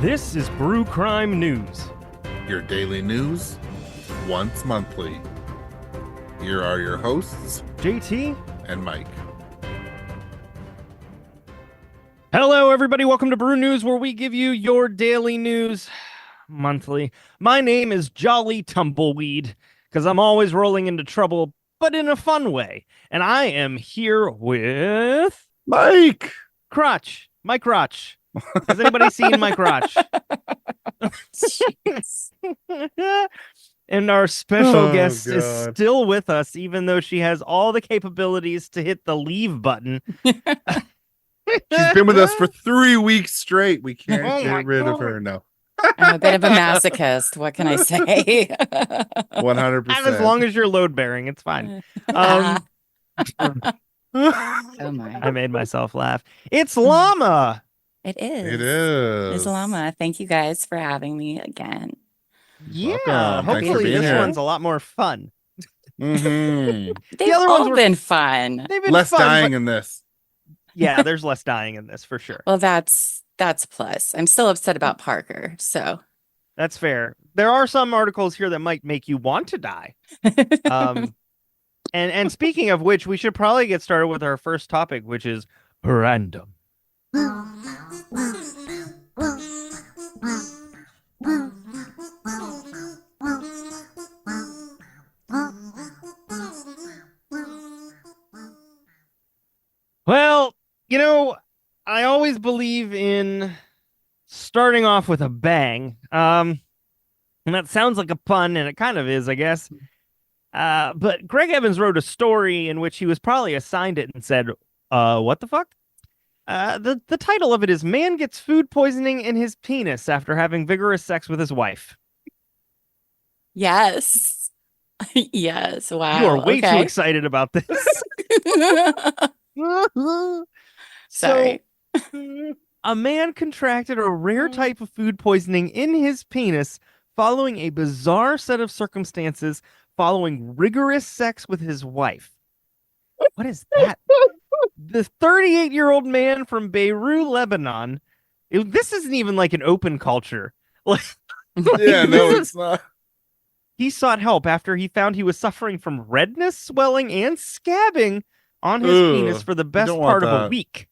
This is Brew Crime News. Your daily news, once monthly. Here are your hosts, JT and Mike. Hello, everybody. Welcome to Brew News, where we give you your daily news monthly. My name is Jolly Tumbleweed, because I'm always rolling into trouble, but in a fun way. And I am here with Mike! Mike Crotch. Has anybody seen my crotch? And our special guest is still with us, even though she has all the capabilities to hit the leave button. She's been with us for 3 weeks straight. We can't get rid of her now. I'm a bit of a masochist. What can I say? 100%. As long as you're load bearing, it's fine. Oh my. I made myself laugh. It's Llama. It is. It is. It's Llama. Thank you guys for having me again. Yeah. Welcome. Thanks for Hopefully being this here. one's a lot more fun. Mm-hmm. They've other all ones were- been fun. They've been Less fun, dying but- in this. Yeah, there's less dying in this for sure. Well, that's plus. I'm still upset about Parker. So That's fair. There are some articles here that might make you want to die. And speaking of which, we should probably get started with our first topic, which is random. Well, I always believe in starting off with a bang. And that sounds like a pun, and it kind of is, I guess. But Greg Evans wrote a story in which he was probably assigned it and said, what the fuck? The title of it is Man Gets Food Poisoning in His Penis After Having Vigorous Sex with His Wife. yes. Yes. Wow. You are way too okay. excited about this. Sorry. So, a man contracted a rare type of food poisoning in his penis following a bizarre set of circumstances following rigorous sex with his wife. What is that? The 38-year-old man from Beirut, Lebanon. This isn't even like an open culture. Yeah, no, it's not. He sought help after he found he was suffering from redness, swelling, and scabbing on his penis for the best don't want part of a that. week.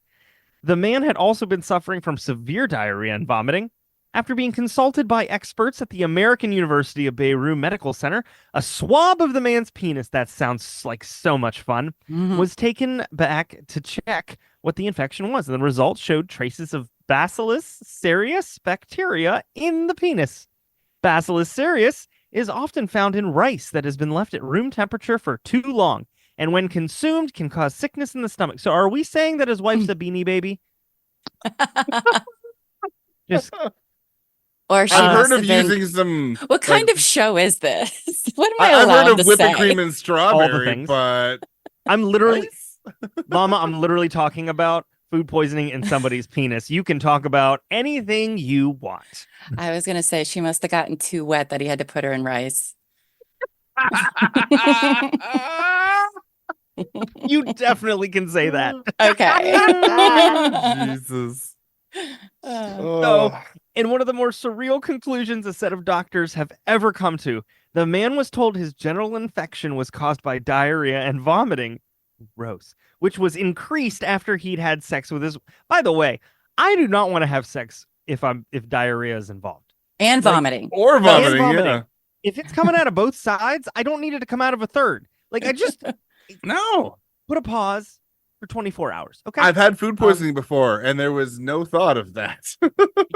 The man had also been suffering from severe diarrhea and vomiting. After being consulted by experts at the American University of Beirut Medical Center, a swab of the man's penis, that sounds like so much fun, was taken back to check what the infection was. And the results showed traces of Bacillus cereus bacteria in the penis. Bacillus cereus is often found in rice that has been left at room temperature for too long, and when consumed can cause sickness in the stomach. So are we saying that his wife's a beanie baby? Just Or she I've must heard of have been. using some. What kind of show is this? What am I I've allowed heard to of whipping say? cream and strawberry, things. but I'm literally rice? Mama, I'm literally talking about food poisoning in somebody's penis. You can talk about anything you want. I was gonna say she must have gotten too wet that he had to put her in rice. You definitely can say that. Okay. Jesus. So, in one of the more surreal conclusions a set of doctors have ever come to, the man was told his general infection was caused by diarrhea and vomiting, gross, which was increased after he'd had sex with his. By the way, I do not want to have sex if diarrhea is involved. And vomiting. Or vomiting, vomiting. yeah. If it's coming out of both sides, I don't need it to come out of a third. Like, I just No. put a pause for 24 hours. Okay. I've had food poisoning before, and there was no thought of that.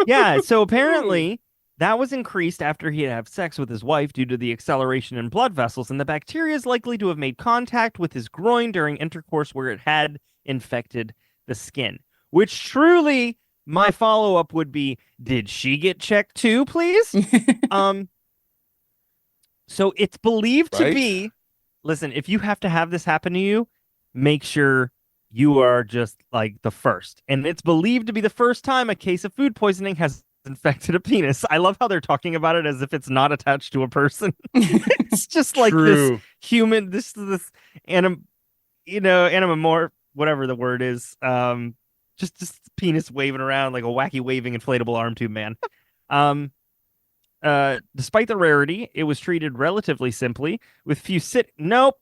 Yeah. So apparently that was increased after he had sex with his wife due to the acceleration in blood vessels, and the bacteria is likely to have made contact with his groin during intercourse where it had infected the skin. Which truly, my follow-up would be, did she get checked too, please? So it's believed to Right? be, listen, if you have to have this happen to you, make sure you are just like the first. And it's believed to be the first time a case of food poisoning has infected a penis. I love how they're talking about it as if it's not attached to a person. It's just like this True. human, this animamorph, whatever the word is. Just penis waving around like a wacky waving inflatable arm tube man. Despite the rarity, it was treated relatively simply with fusidic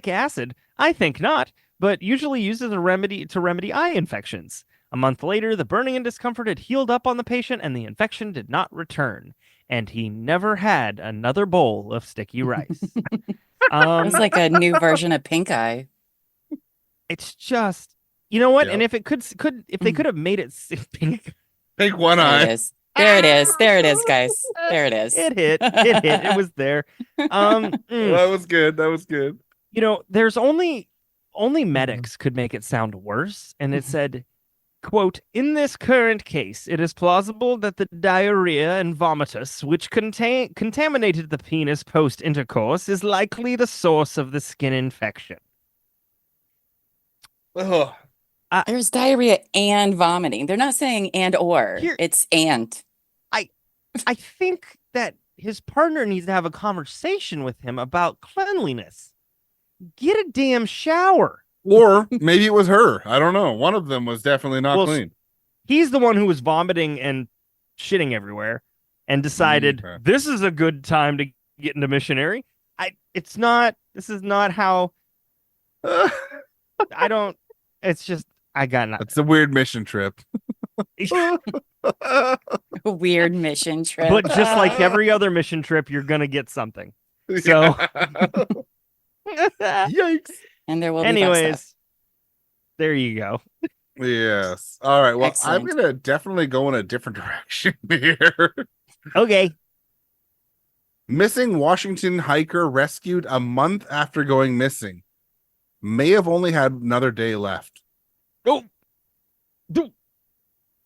acid. I think not, but usually used as a remedy to remedy eye infections. A month later, the burning and discomfort had healed up on the patient, and the infection did not return. And he never had another bowl of sticky rice. It was like a new version of pink eye. It's just, you know what? Yep. And if they could have made it pink, Take one There eye. it is. There it is. There it is, guys. There it is. it hit. It hit. It was there. That was good. That was good. You know, there's only medics could make it sound worse, and it said, quote, in this current case, it is plausible that the diarrhea and vomitus which contaminated the penis post-intercourse is likely the source of the skin infection. Ugh. There's diarrhea and vomiting. They're not saying and or. Here- It's and. I think that his partner needs to have a conversation with him about cleanliness. Get a damn shower. Or maybe it was her. I don't know. One of them was definitely not Well, clean. He's the one who was vomiting and shitting everywhere and decided Okay. this is a good time to get into missionary. This is not how it's just, I got nothing. It's a weird mission trip. A weird mission trip. But just like every other mission trip, you're going to get something. So, Yikes. And there will be bad stuff. anyways, there you go. Yes. All right. Well, I'm Excellent. going to definitely go in a different direction here. Okay. Missing Washington hiker rescued a month after going missing. May have only had another day left. I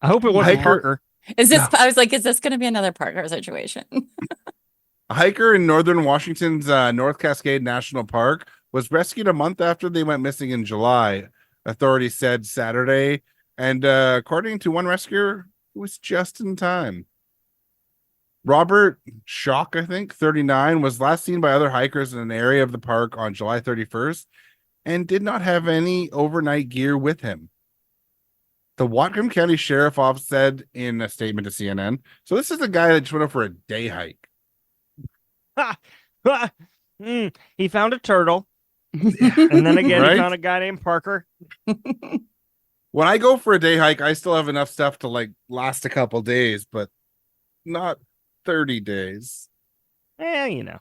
hope it wasn't Hiker- Parker. Is this? No. I was like, is this going to be another Parker situation? A hiker in northern Washington's North Cascade National Park was rescued a month after they went missing in July, authorities said Saturday. And according to one rescuer, it was just in time. Robert Schock, I think, 39, was last seen by other hikers in an area of the park on July 31st and did not have any overnight gear with him. The Whatcom County Sheriff Office said in a statement to CNN, so this is a guy that just went out for a day hike. He found a turtle. And then again, Right? he found a guy named Parker. When I go for a day hike, I still have enough stuff to like last a couple days, but not 30 days. You know.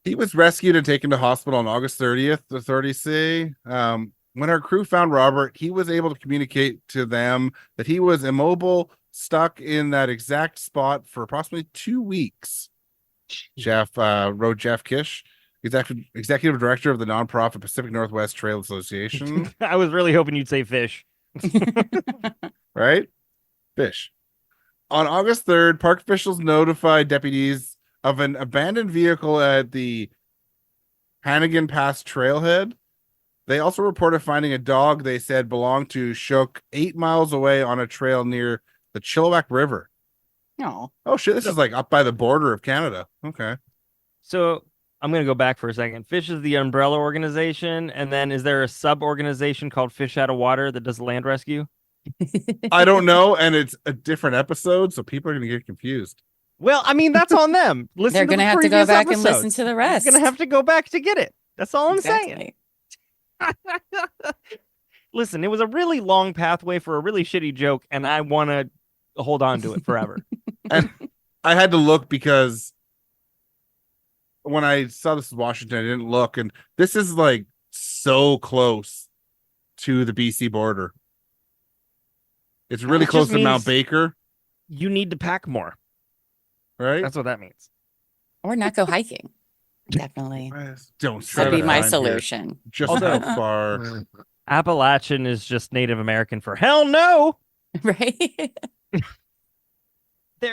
He was rescued and taken to hospital on August 30th, the authorities say. When our crew found Robert, he was able to communicate to them that he was immobile, stuck in that exact spot for approximately 2 weeks. Wrote Jeff Kish, executive director of the nonprofit Pacific Northwest Trail Association. I was really hoping you'd say fish. Right? Fish. On August 3rd, park officials notified deputies of an abandoned vehicle at the Hannigan Pass trailhead. They also reported finding a dog they said belonged to Shook 8 miles away on a trail near the Chilliwack River. No. Oh, shit. This is like up by the border of Canada. Okay. So I'm going to go back for a second. Fish is the umbrella organization. And then is there a sub-organization called Fish Out of Water that does land rescue? I don't know. And it's a different episode, so people are going to get confused. Well, I mean, that's on them. Listen They're going going to have to go back and listen to the rest. You're going to have to go back to get it. That's all I'm saying. Exactly. Listen, it was a really long pathway for a really shitty joke, and I want to hold on to it forever. And I had to look because when I saw this in Washington, I didn't look. And this is like so close to the BC border. It's really It close just to Mount means- Baker, You need to pack more. right? That's what that means. Or not go hiking. Definitely. Don't That'd be my find here solution. Just Although- how far? Appalachian is just Native American for hell no. Right?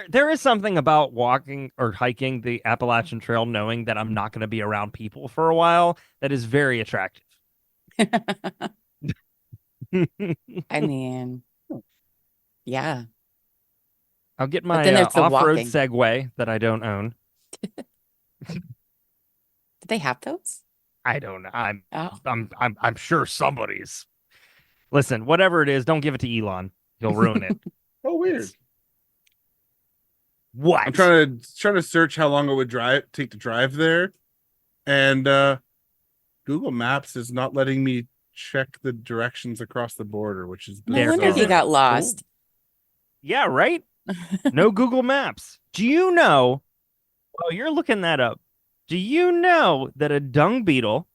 There is something about walking or hiking the Appalachian Trail knowing that I'm not going to be around people for a while that is very attractive. I mean, yeah. I'll get my then it's the off-road walking. Segway that I don't own. Did they have those? I don't know. Oh. I'm sure somebody's. Listen, whatever it is, don't give it to Elon. He'll ruin it. Oh, weird. What? I'm trying to search how long it would take to drive there, and Google Maps is not letting me check the directions across the border, which is No There wonder he isn't- got lost. Yeah, right? No Google Maps. Do you know, while you're looking that up, do you know that a dung beetle,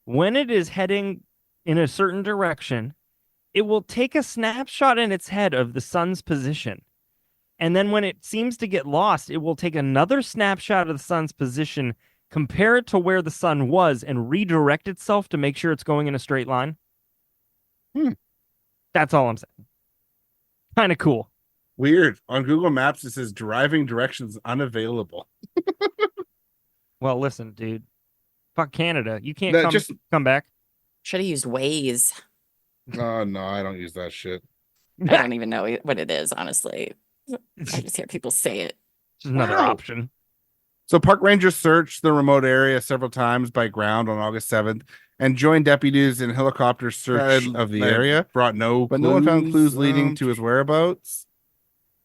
when it is heading in a certain direction, it will take a snapshot in its head of the sun's position. And then when it seems to get lost, it will take another snapshot of the sun's position, compare it to where the sun was, and redirect itself to make sure it's going in a straight line? That's all I'm saying. Kind of cool. Weird. On Google Maps, it says driving directions unavailable. Well, listen, dude. Fuck Canada. You can't No, come back. Should have used Waze. Oh no, I don't use that shit. I don't even know what it is, honestly. I just hear people say it. Just another Wow. option. So park rangers searched the remote area several times by ground on August 7th and joined deputies in helicopter search of the area. Brought no one found clues leading to his whereabouts.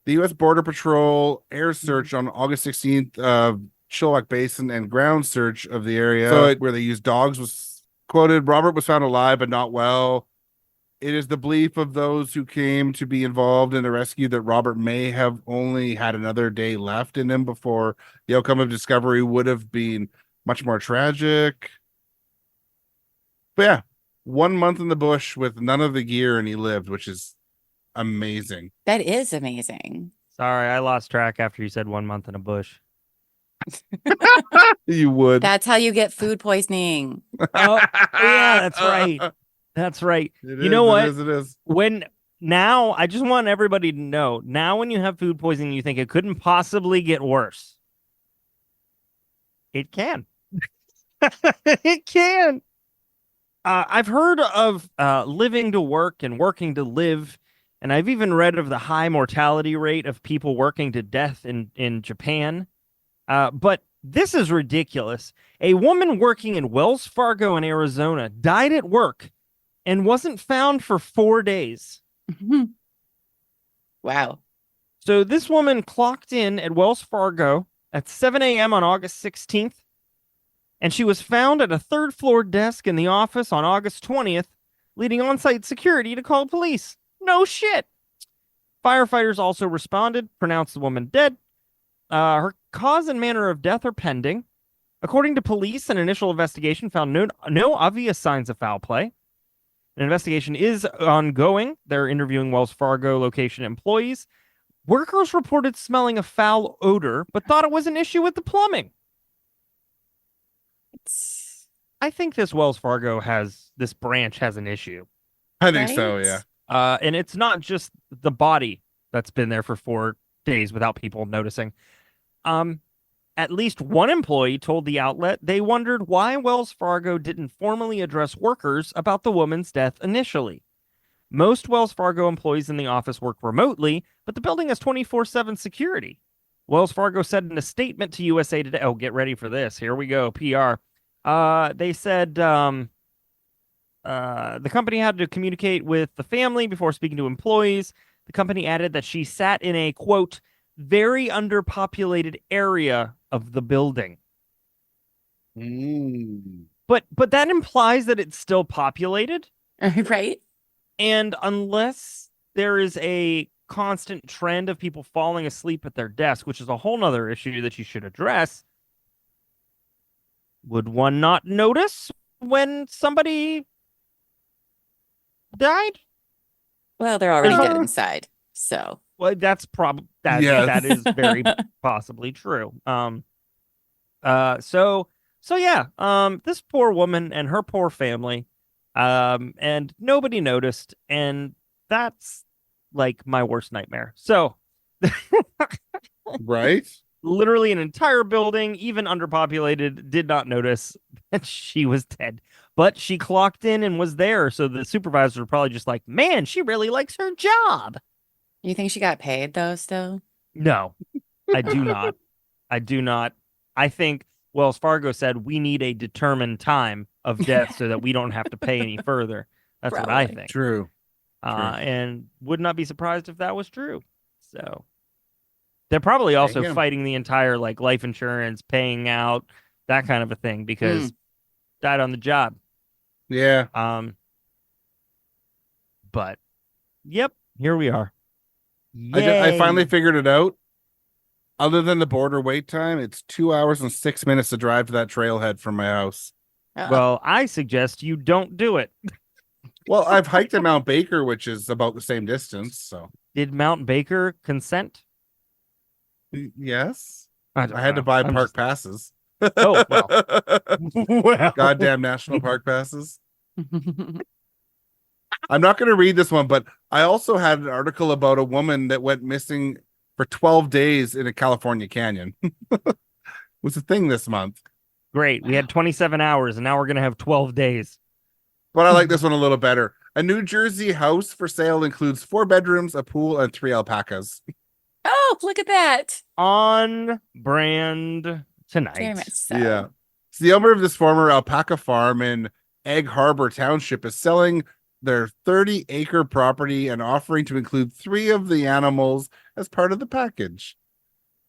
The U.S. Border Patrol air search on August 16th of Chilliwack Basin and ground search of the area where they used dogs was quoted. Robert was found alive but not well. It is the belief of those who came to be involved in the rescue that Robert may have only had another day left in him before the outcome of discovery would have been much more tragic. But yeah, 1 month in the bush with none of the gear and he lived, which is amazing. That is amazing. Sorry, I lost track after you said 1 month in a bush. You would. That's how you get food poisoning. Oh, yeah, that's right. That's right. It You know what? It is. Now, I just want everybody to know, now when you have food poisoning, you think it couldn't possibly get worse. It can. It can. I've heard of living to work and working to live, and I've even read of the high mortality rate of people working to death in Japan. But this is ridiculous. A woman working in Wells Fargo in Arizona died at work and wasn't found for 4 days. Wow. So this woman clocked in at Wells Fargo at 7 a.m. on August 16th, and she was found at a third-floor desk in the office on August 20th, leading on-site security to call police. No shit. Firefighters also responded, pronounced the woman dead. Her cause and manner of death are pending. According to police, an initial investigation found no obvious signs of foul play. An investigation is ongoing. They're interviewing Wells Fargo location employees. Workers reported smelling a foul odor, but thought it was an issue with the plumbing. I think this this branch has an issue. I think so, Right? yeah. And it's not just the body that's been there for 4 days without people noticing. At least one employee told the outlet they wondered why Wells Fargo didn't formally address workers about the woman's death initially. Most Wells Fargo employees in the office work remotely, but the building has 24/7 security. Wells Fargo said in a statement to USA Today, oh, get ready for this. Here we go, PR. They said the company had to communicate with the family before speaking to employees. The company added that she sat in a, quote, very underpopulated area of the building. But that implies that it's still populated. Right? And unless there is a constant trend of people falling asleep at their desk, which is a whole nother issue that you should address, would one not notice when somebody died? Well, they're already dead inside. So Well, that's that is very possibly true. So yeah, this poor woman and her poor family, and nobody noticed, and that's like my worst nightmare. So Right? literally an entire building, even underpopulated, did not notice that she was dead. But she clocked in and was there, so the supervisors were probably just like, man, she really likes her job. you think she got paid though still? No, I do not. I do not. I think Wells Fargo said we need a determined time of death so that we don't have to pay any further. That's what I Probably. think. True. And would not be surprised if that was true. So They're probably also Damn. fighting the entire like life insurance, paying out, that kind of a thing because died on the job. Yeah. But yep, here we are. I finally Yay. figured it out. Other than the border wait time, it's 2 hours and 6 minutes to drive to that trailhead from my house. Well, I suggest you don't do it. Well, I've hiked to Mount Baker, which is about the same distance. So Did Mount Baker consent? yes, I I had to buy park passes. Oh, well. Well. Goddamn national park passes. I'm not going to read this one, but I also had an article about a woman that went missing for 12 days in a California canyon. It was a thing this month. Great. We had 27 hours and now we're going to have 12 days. But I like this one a little better. A New Jersey house for sale includes 4 bedrooms, a pool, and 3 alpacas. Oh, look at that. On brand tonight. Damn it. So. Yeah. So the owner of this former alpaca farm in Egg Harbor Township is selling their 30-acre property and offering to include 3 of the animals as part of the package.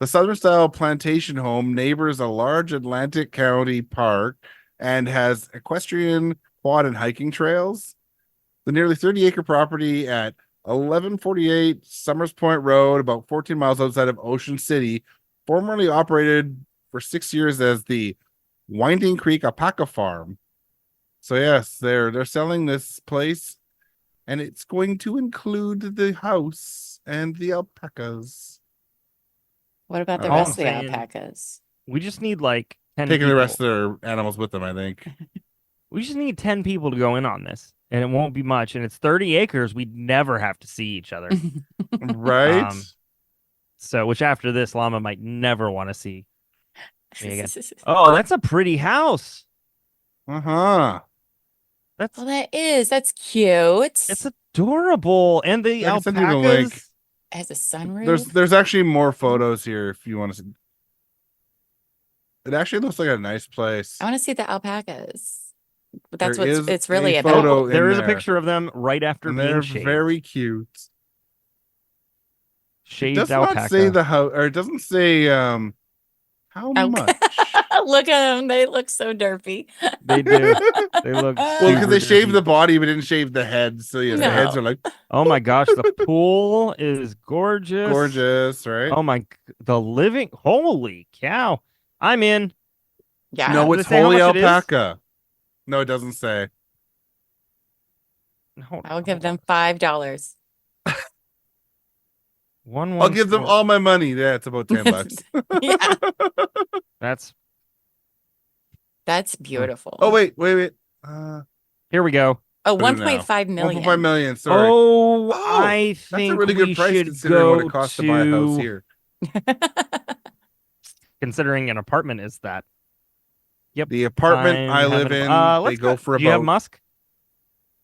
The Southern-style plantation home neighbors a large Atlantic County park and has equestrian, quad, and hiking trails. The nearly 30-acre property at 1148 Summers Point Road, about 14 miles outside of Ocean City, formerly operated for 6 years as the Winding Creek Alpaca Farm. So yes, they're selling this place, and it's going to include the house and the alpacas. What about the All rest of I'm the saying- alpacas? We just need like 10 Taking the people. rest of their animals with them, I think. We just need 10 people to go in on this, and it won't be much. And it's 30 acres. We'd never have to see each other. Right? So, which after this, Llama might never want to see me again. Oh, that's a pretty house. Uh-huh. That's Well, that's cute. it's adorable, and the I can send you the link. alpacas. It has a sunroof. There's actually more photos here if you want to see. It actually looks like a nice place. I want to see the alpacas. But that's There what is it's really a about. photo There in is a there. picture of them right after And being they're shaved. very cute. It Shaved does alpaca. not say the house, or it doesn't say how Oh, much. Look at them. They look so derpy. They do. They look Well, super because they shaved dirty. the body but didn't shave the head, so yeah, the heads No. are like Oh my gosh, the pool is gorgeous. gorgeous, right? Oh my, the living, holy cow! I'm in. Yeah. No, Does it's it say how holy much it is? alpaca. No, it doesn't say. Hold I'll on, give hold them $5. on. One, I'll give them 4. all my money. Yeah, it's about $10. Yeah. That's That's beautiful. Oh wait. here we go. Oh, Put it now. 1.5 million. 1.5 million. Sorry. Oh, Oh, I that's a think really good we price should considering what go it costs to buy a house here. Considering an apartment is that. Yep. The apartment I'm I live having- in, they let's go for Do you have about. Musk?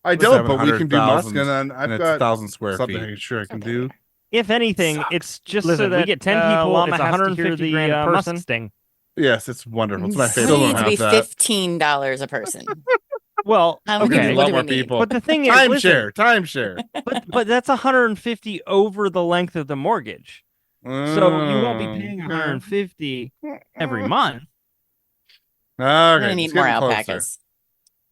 I don't, but we can do Musk, and then I've it's got 1,000 square something feet. Sure, I can Okay. do. If anything, Sucks. it's just Listen, so that we get 10 people. Llama It's has to 150 grand a Musk sting. Yes, it's wonderful. It's my So favorite. we need Don't to be have that. $15 a person. Well, How We can many- do a what lot do more we need? people. but the thing is, listen, Timeshare. but that's 150 over the length of the mortgage. So you won't be paying 150 every month. Okay, We're gonna it's need more getting closer. alpacas.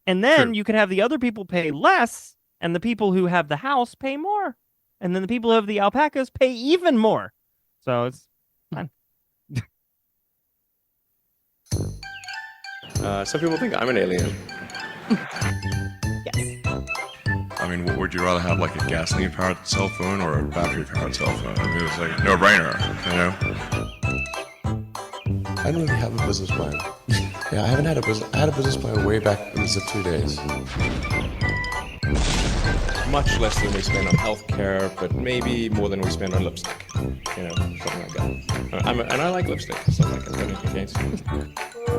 And then True. you could have the other people pay less, and the people who have the house pay more. And then the people who have the alpacas pay even more. So it's fine. Some people think I'm an alien. Yes. I mean, would you rather have like a gasoline-powered cell phone or a battery-powered cell phone? I mean, it's like no-brainer, you know? I don't really have a business plan. Yeah, I haven't had a business. I had a business plan way back in the Zip 2 days. Much less than we spend on healthcare, but maybe more than we spend on lipstick. You know, something like that. And I like lipstick, stuff like that. Okay.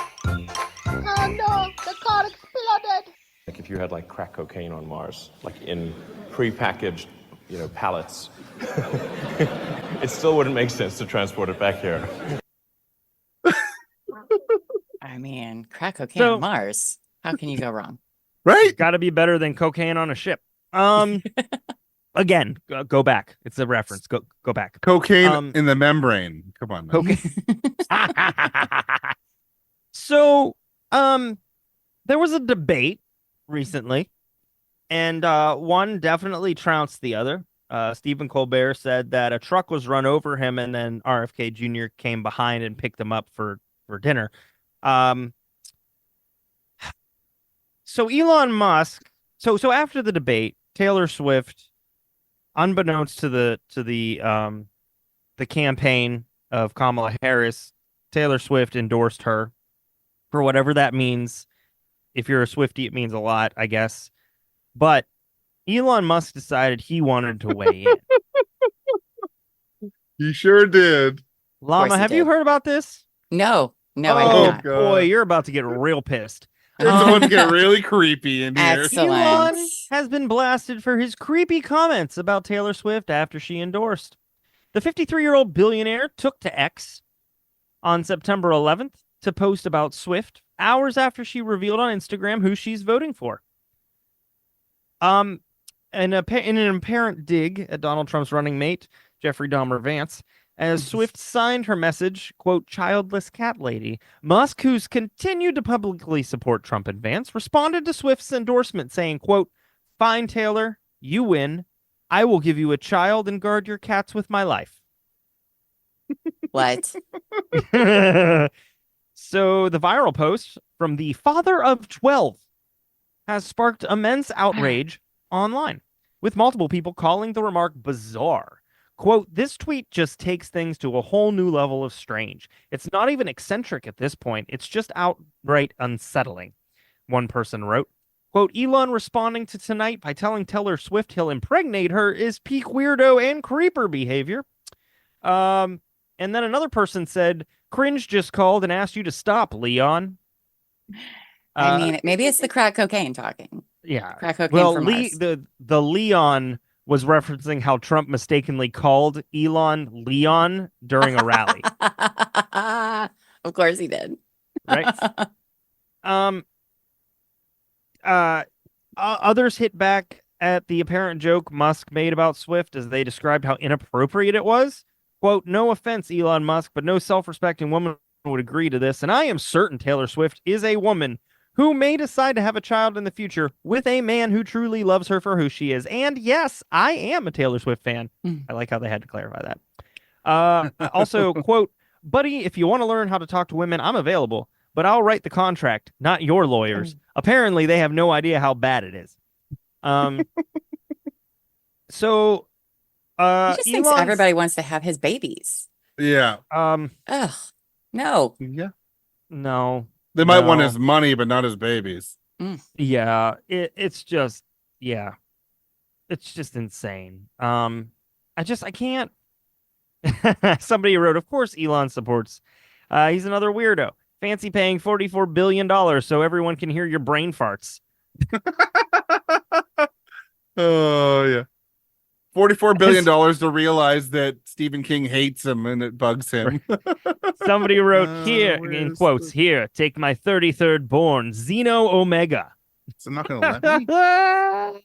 Oh no, the car exploded. Like if you had like crack cocaine on Mars, like in pre-packaged, pallets, it still wouldn't make sense to transport it back here. I mean, crack cocaine So- on Mars. How can you go wrong? Right? Got to be better than cocaine on a ship. Again, go back. It's a reference. Go back. Cocaine in the membrane. Come on. Now. Okay. So, there was a debate recently, and one definitely trounced the other. Stephen Colbert said that a truck was run over him, and then RFK Jr. came behind and picked him up for dinner. So Elon Musk. So after the debate, Taylor Swift, unbeknownst to the campaign of Kamala Harris, Taylor Swift endorsed her for whatever that means. If you're a Swiftie, it means a lot, I guess. But Elon Musk decided he wanted to weigh in. He sure did. Llama, have you heard about this? No, I did Oh not. boy, you're about to get real pissed. It's about to get really creepy in here. Excellent. Elon has been blasted for his creepy comments about Taylor Swift after she endorsed. The 53-year-old billionaire took to X on September 11th to post about Swift hours after she revealed on Instagram who she's voting for. In an apparent dig at Donald Trump's running mate, Jeffrey Dahmer Vance, as Swift signed her message, quote, childless cat lady, Musk, who's continued to publicly support Trump and Vance, responded to Swift's endorsement saying, quote, fine, Taylor, you win. I will give you a child and guard your cats with my life. What? So the viral post from the father of 12 has sparked immense outrage online, with multiple people calling the remark bizarre. Quote, this tweet just takes things to a whole new level of strange. It's not even eccentric at this point. It's just outright unsettling. One person wrote, quote, Elon responding to tonight by telling Taylor Swift he'll impregnate her is peak weirdo and creeper behavior. And then another person said, cringe just called and asked you to stop, Leon. I mean, maybe it's the crack cocaine talking. Yeah. Crack cocaine Well, from Mars. the Leon was referencing how Trump mistakenly called Elon Leon during a rally. Of course he did. Right. Others hit back at the apparent joke Musk made about Swift as they described how inappropriate it was. Quote, no offense, Elon Musk, but no self-respecting woman would agree to this. And I am certain Taylor Swift is a woman who may decide to have a child in the future with a man who truly loves her for who she is. And yes, I am a Taylor Swift fan. I like how they had to clarify that. Also, quote, buddy, if you want to learn how to talk to women, I'm available, but I'll write the contract, not your lawyers. Apparently, they have no idea how bad it is. So, he just thinks everybody wants to have his babies. Yeah. Ugh. No. Yeah. No. They might want his money, but not his babies. Yeah. It's just, yeah. It's just insane. I can't. Somebody wrote, of course, Elon supports. He's another weirdo. Fancy paying $44 billion so everyone can hear your brain farts. Oh, yeah. $44 billion to realize that Stephen King hates him and it bugs him. Somebody wrote here, in quotes, here, take my 33rd born, Xeno Omega. It's not going to let me. Oh,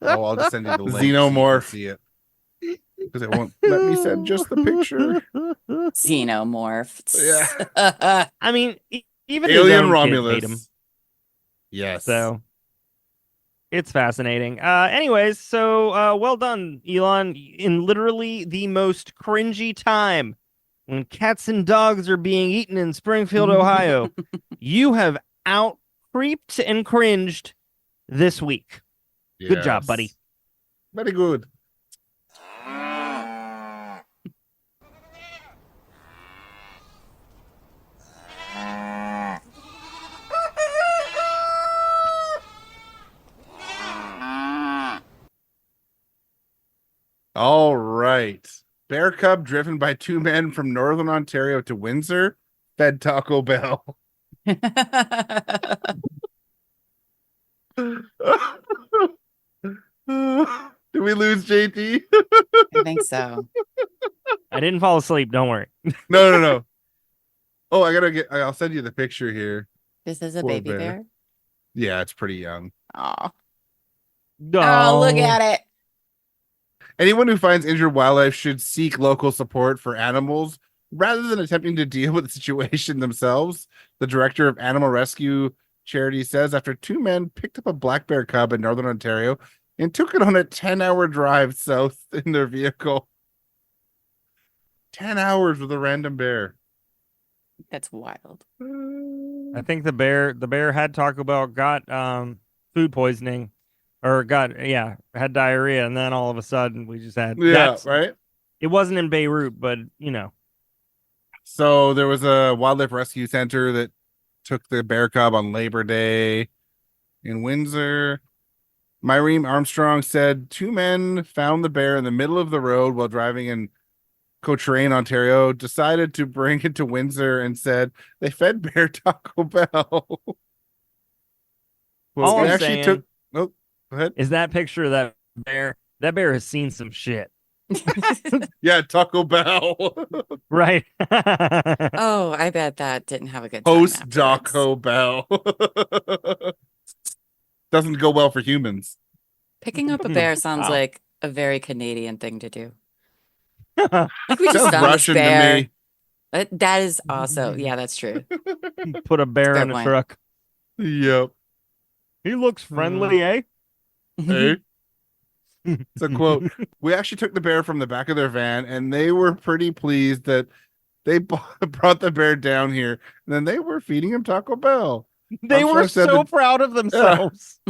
I'll just send you the link. Xenomorph. So you can see it. Because it won't let me send just the picture. Xenomorph. Yeah. I mean, even Alien his own kids Romulus. hate him. Yes. So it's fascinating. Anyways, so well done, Elon, in literally the most cringy time when cats and dogs are being eaten in Springfield, Ohio. You have out creeped and cringed this week. Good job, buddy. Very good. All right. Bear cub driven by two men from Northern Ontario to Windsor fed Taco Bell. Did we lose JT? I think so. I didn't fall asleep. Don't worry. No. Oh, I'll send you the picture here. This is a Poor baby bear. bear. Yeah, it's pretty young. Aw. Oh, look at it. Anyone who finds injured wildlife should seek local support for animals rather than attempting to deal with the situation themselves, the director of animal rescue charity says after two men picked up a black bear cub in northern Ontario and took it on a 10-hour drive south in their vehicle. 10 hours with a random bear. That's wild. I think the bear had Taco Bell, got food poisoning, or had diarrhea, and then all of a sudden we just had Right. It wasn't in Beirut, but So there was a wildlife rescue center that took the bear cub on Labor Day in Windsor. Myrene Armstrong said two men found the bear in the middle of the road while driving in Cochrane, Ontario, decided to bring it to Windsor and said they fed bear Taco Bell. All we I'm actually saying go ahead. is that picture of that bear. That bear has seen some shit. Yeah, Taco Bell. Right. Oh, I bet that didn't have a good time Post afterwards. Taco Bell. Doesn't go well for humans. Picking up a bear sounds Wow. like a very Canadian thing to do. Like we just Sounds found this Russian to bear. me. That is also, yeah, that's true. Put a bear Fair in a point. truck. Yep. He looks friendly, eh? Hey. It's a quote. We actually took the bear from the back of their van, and they were pretty pleased that they brought the bear down here. And then they were feeding him Taco Bell. They Armstrong were said so that- proud of themselves.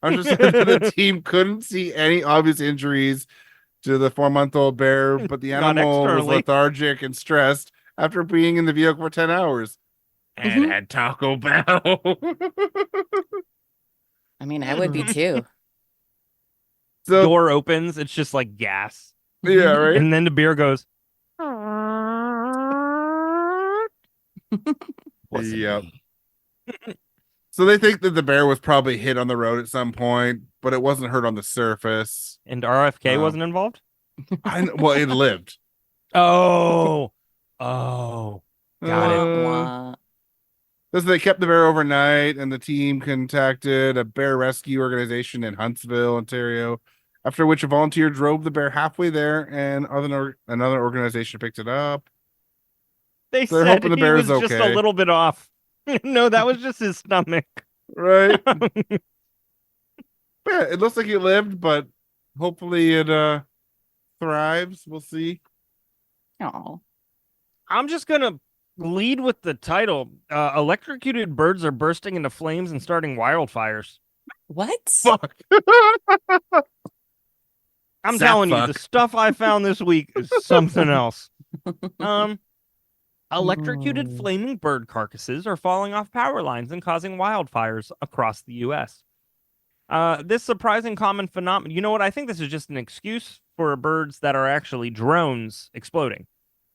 Armstrong said that the team couldn't see any obvious injuries to the 4-month-old bear, but the Not animal was externally. lethargic and stressed after being in the vehicle for 10 hours. And Mhm. had Taco Bell. I mean, I would be too. So, Door opens, it's just like gas. yeah, right? And then the beer goes. Wasn't Yep. me. So they think that the bear was probably hit on the road at some point, but it wasn't hurt on the surface. And RFK Oh. wasn't involved? Well, it lived. Oh. Got it. Wah. So they kept the bear overnight, and the team contacted a bear rescue organization in Huntsville, Ontario. After which a volunteer drove the bear halfway there, and another organization picked it up. They So they're said hoping the he bear was is just a okay. little bit off. No, that was just his stomach. Right? Yeah, it looks like it lived, but hopefully it thrives. We'll see. Oh. I'm just gonna lead with the title. Electrocuted birds are bursting into flames and starting wildfires. What? Fuck. I'm Zap telling you, fuck. the stuff I found this week is something else. Electrocuted Mm. flaming bird carcasses are falling off power lines and causing wildfires across the U.S. This surprising common phenomenon. You know what? I think this is just an excuse for birds that are actually drones exploding.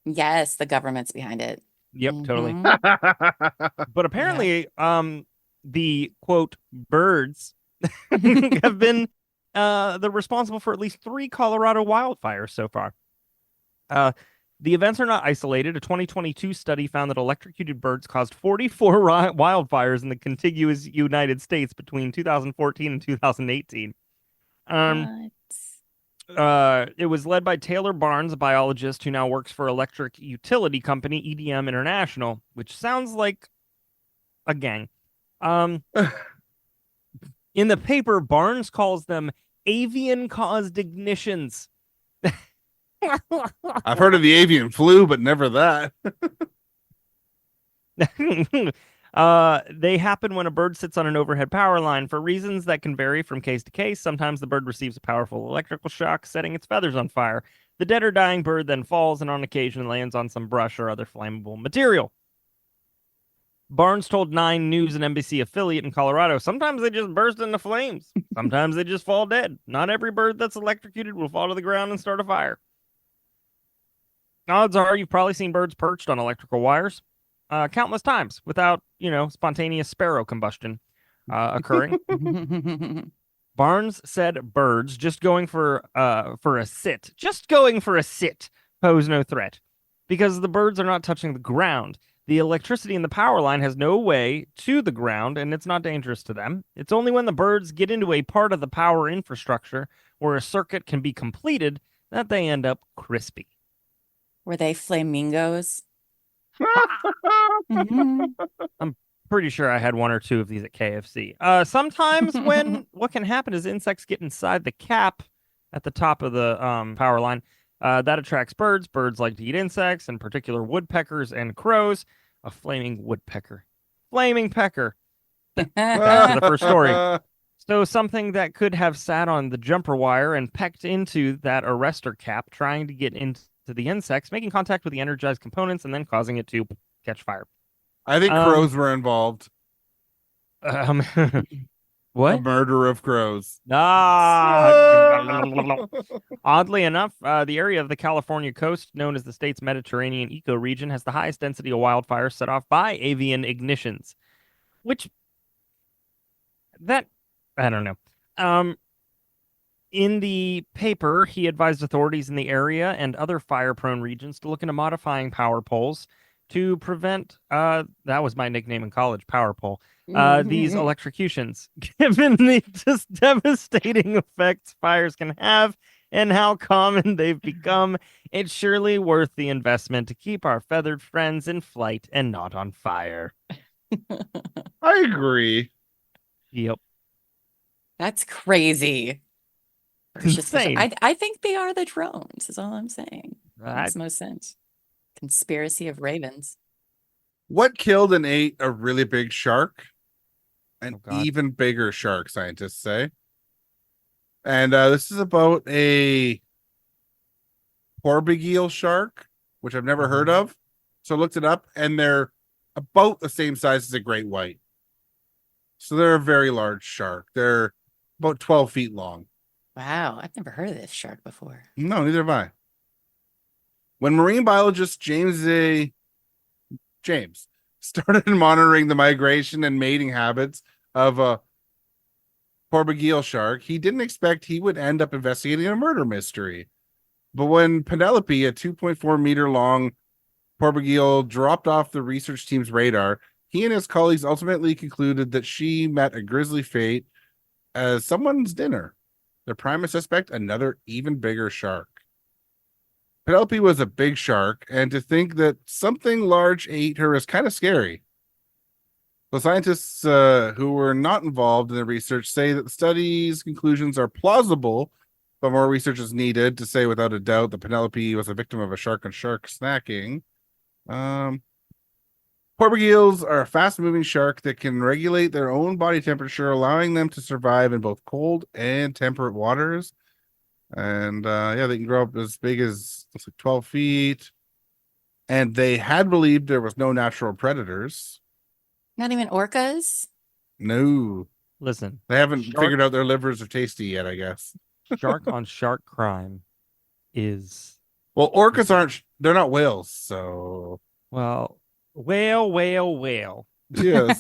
Yes, the government's behind it. Yep, totally. Mhm. But apparently, the quote birds have been they're responsible for at least 3 Colorado wildfires so far. The events are not isolated. A 2022 study found that electrocuted birds caused 44 wildfires in the contiguous United States between 2014 and 2018. What? It was led by Taylor Barnes, a biologist who now works for electric utility company EDM International, which sounds like a gang. In the paper, Barnes calls them avian-caused ignitions. I've heard of the avian flu, but never that. They happen when a bird sits on an overhead power line for reasons that can vary from case to case. Sometimes the bird receives a powerful electrical shock, setting its feathers on fire. The dead or dying bird then falls and on occasion lands on some brush or other flammable material. Barnes told 9 News and NBC affiliate in Colorado, sometimes they just burst into flames. Sometimes they just fall dead. Not every bird that's electrocuted will fall to the ground and start a fire. Odds are you've probably seen birds perched on electrical wires countless times without, spontaneous sparrow combustion occurring. Barnes said birds just going for a sit pose no threat because the birds are not touching the ground. The electricity in the power line has no way to the ground, and it's not dangerous to them. It's only when the birds get into a part of the power infrastructure where a circuit can be completed that they end up crispy. Were they flamingos? Mhm. Pretty sure I had one or two of these at KFC. Sometimes when what can happen is insects get inside the cap at the top of the power line. That attracts birds. Birds like to eat insects, in particular woodpeckers and crows. A flaming woodpecker. Flaming pecker. Back to the first story. So something that could have sat on the jumper wire and pecked into that arrestor cap, trying to get into the insects, making contact with the energized components, and then causing it to catch fire. I think crows were involved. A What? murder of crows. Oddly enough, the area of the California coast, known as the state's Mediterranean ecoregion, has the highest density of wildfires set off by avian ignitions, which I don't know. In the paper, he advised authorities in the area and other fire-prone regions to look into modifying power poles to prevent, that was my nickname in college, power pole, these electrocutions, given the just devastating effects fires can have and how common they've become. It's surely worth the investment to keep our feathered friends in flight and not on fire. I agree. Yep. That's crazy. It's insane. I think they are the drones, is all I'm saying. That makes most sense. Conspiracy of ravens. What killed and ate a really big shark? An God. even bigger shark, scientists say. And this is about a porbegiel shark, which I've never heard of. So I looked it up, and they're about the same size as a great white. So they're a very large shark. They're about 12 feet long. Wow, I've never heard of this shark before. No, neither have I. When marine biologist James started monitoring the migration and mating habits of a porbegiel shark, he didn't expect he would end up investigating a murder mystery. But when Penelope, a 2.4-meter long porbegiel, dropped off the research team's radar, he and his colleagues ultimately concluded that she met a grisly fate as someone's dinner. Their prime suspect, another even bigger shark. Penelope was a big shark, and to think that something large ate her is kind of scary. The scientists who were not involved in the research say that the study's conclusions are plausible, but more research is needed to say without a doubt that Penelope was a victim of a shark-on-shark snacking. Porbegiels are a fast-moving shark that can regulate their own body temperature, allowing them to survive in both cold and temperate waters. And they can grow up as big as 12 feet. And they had believed there was no natural predators. Not even orcas? No. Listen, They haven't figured out their livers are tasty yet, I guess. shark on shark crime is, Well, orcas they're not whales, so. well, whale. Yes.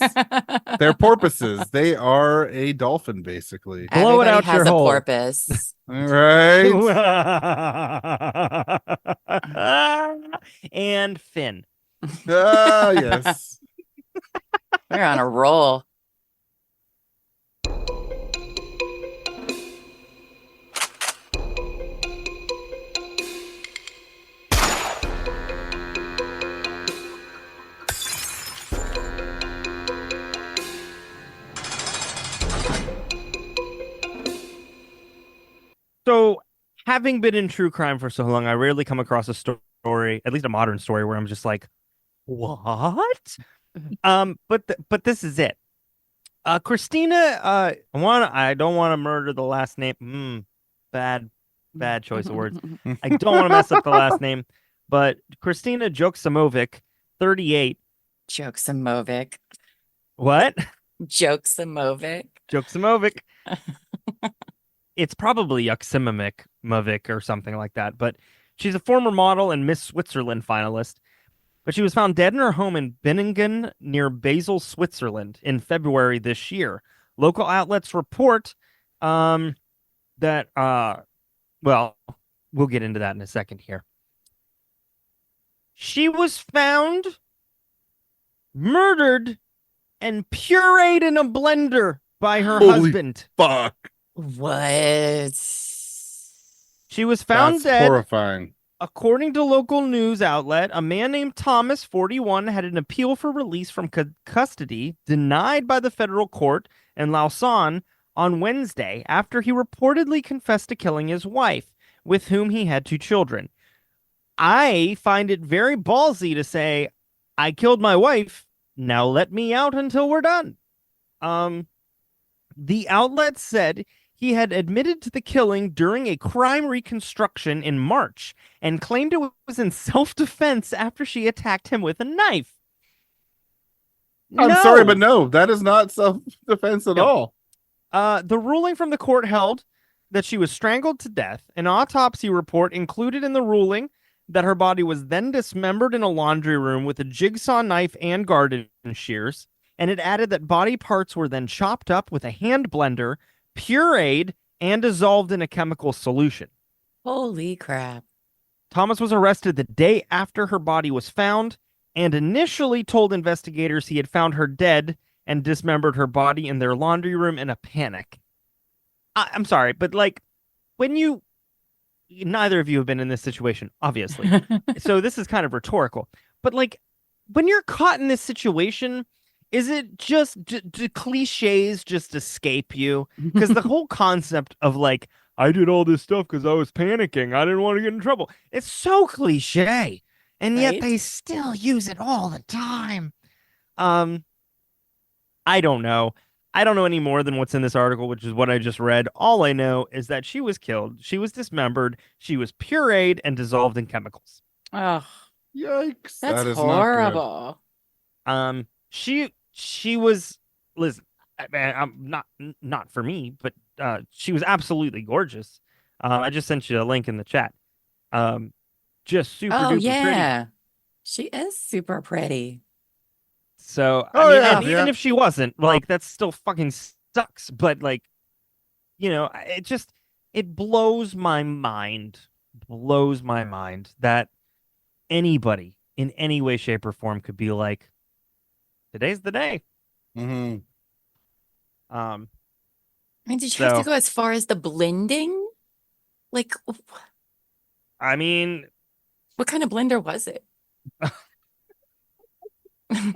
They're porpoises. They are a dolphin, basically. Blow it Everybody out has your a hole. porpoise. All right. And Finn. Ah, yes. We're on a roll. So, having been in true crime for so long, I rarely come across a story, at least a modern story, where I'm just like, what? But this is it. Kristina, I don't want to murder the last name. Bad choice of words. I don't want to mess up the last name, but Kristina Joksimovic, 38. Joksimovic. What? Joksimovic. Joksimovic. It's probably Joksimovic or something like that, but she's a former model and Miss Switzerland finalist. But she was found dead in her home in Binningen near Basel, Switzerland in February this year. Local outlets report that, well, we'll get into that in a second here. She was found murdered and pureed in a blender by her Holy husband. Fuck. What? She was found That's dead. horrifying. According to local news outlet, a man named Thomas, 41, had an appeal for release from custody denied by the federal court in Lausanne on Wednesday after he reportedly confessed to killing his wife, with whom he had 2 children. I find it very ballsy to say, I killed my wife, now let me out until we're done. The outlet said he had admitted to the killing during a crime reconstruction in March and claimed it was in self-defense after she attacked him with a knife. I'm sorry, but no, that is not self-defense at all. The ruling from the court held that she was strangled to death. An autopsy report included in the ruling that her body was then dismembered in a laundry room with a jigsaw knife and garden shears, and it added that body parts were then chopped up with a hand blender, pureed, and dissolved in a chemical solution. Holy crap. Thomas was arrested the day after her body was found and initially told investigators he had found her dead and dismembered her body in their laundry room in a panic. I'm sorry, but like, when neither of you have been in this situation, obviously. So this is kind of rhetorical. But like, when you're caught in this situation, is it just do cliches just escape you? Because the whole concept of like, I did all this stuff because I was panicking, I didn't want to get in trouble. It's so cliche. And yet Right? they still use it all the time. I don't know. I don't know any more than what's in this article, which is what I just read. All I know is that she was killed, she was dismembered, she was pureed and dissolved in chemicals. Oh, Yikes. that's That is not good. horrible. She was, listen, I'm not for me, but she was absolutely gorgeous. I just sent you a link in the chat. Just super Oh, duper yeah. pretty. She is super pretty. So Oh, I mean, yeah, and even yeah. if she wasn't, like, that still fucking sucks. But like, it blows my mind. Blows my mind that anybody in any way, shape, or form could be like, today's the day. Mm-hmm. I mean, did you have to go as far as the blending? Like, I mean, what kind of blender was it? the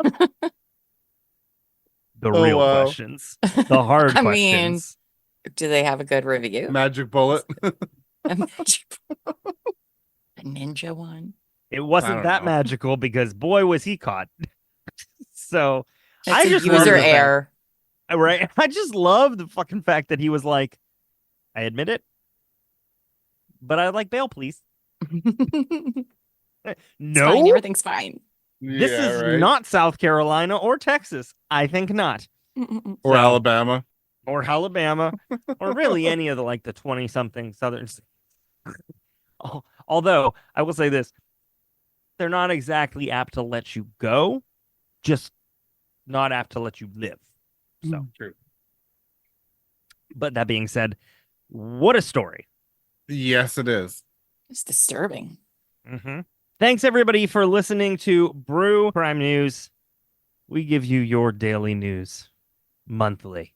Oh, real wow. questions, the hard I mean, questions. do they have a good review? Magic bullet. A magic- a ninja one? It I wasn't don't that know. magical because boy was he caught. So It's I a just love user the fact- error. right? I just love the fucking fact that he was like, I admit it, but I'd like bail, please. It's No, fine, everything's fine. this Yeah, is right. not South Carolina or Texas. I think not. Or So- Alabama. Or Alabama, or really any of the 20-something southern states. Although, I will say this, they're not exactly apt to let you go, just not apt to let you live. So, True. but that being said, what a story. Yes, it is. It's disturbing. Mm-hmm. Thanks, everybody, for listening to Brew Crime News. We give you your daily news monthly.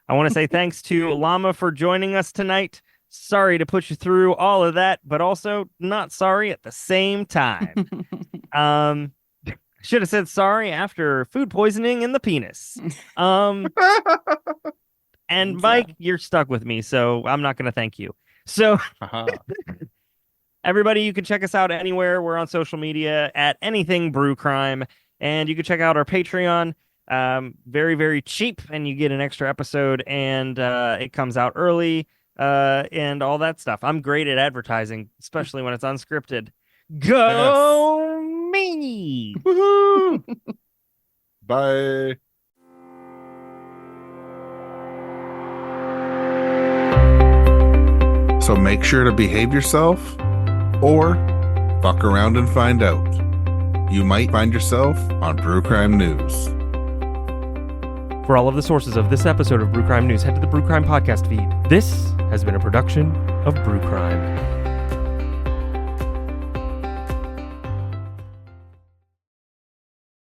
I want to say thanks to Llama for joining us tonight. Sorry to put you through all of that, but also not sorry at the same time. Should have said sorry after food poisoning in the penis. And Thanks, Mike, Llama. you're stuck with me, so I'm not going to thank you. So Uh-huh. everybody, you can check us out anywhere. We're on social media at anything Brew Crime, and you can check out our Patreon. Very, very cheap, and you get an extra episode, and it comes out early, and all that stuff. I'm great at advertising, especially when it's unscripted. Go me! Woohoo! Bye. So make sure to behave yourself or fuck around and find out. You might find yourself on Brew Crime News. For all of the sources of this episode of Brew Crime News, head to the Brew Crime podcast feed. This has been a production of Brew Crime.